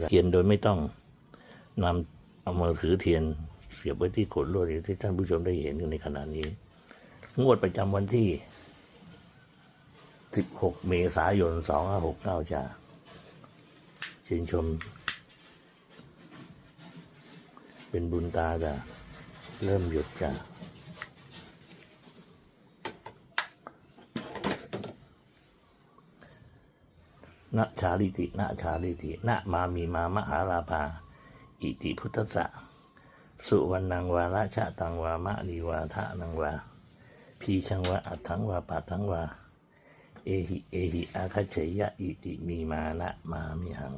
เทียนโดยไม่ต้องนำเอามือถือเทียนเสียบไว้ที่ขดลวดที่ท่านผู้ชมได้เห็นกันในขณะนี้งวดประจำวันที่16 เมษายน 2569จ้าชื่นชมเป็นบุญตาจ้ะเริ่มหยุดจ้ะนะชาลิตินะชาลิตินะมามีมามหาลาภาอิติพุทธะสุวรรณังวาราชะตังวามะลีวาทะนังวาพีชังวาอัตถังวาปัตถังวาเอหิอาคัจเฉยะอิติมีมานะมามิหัง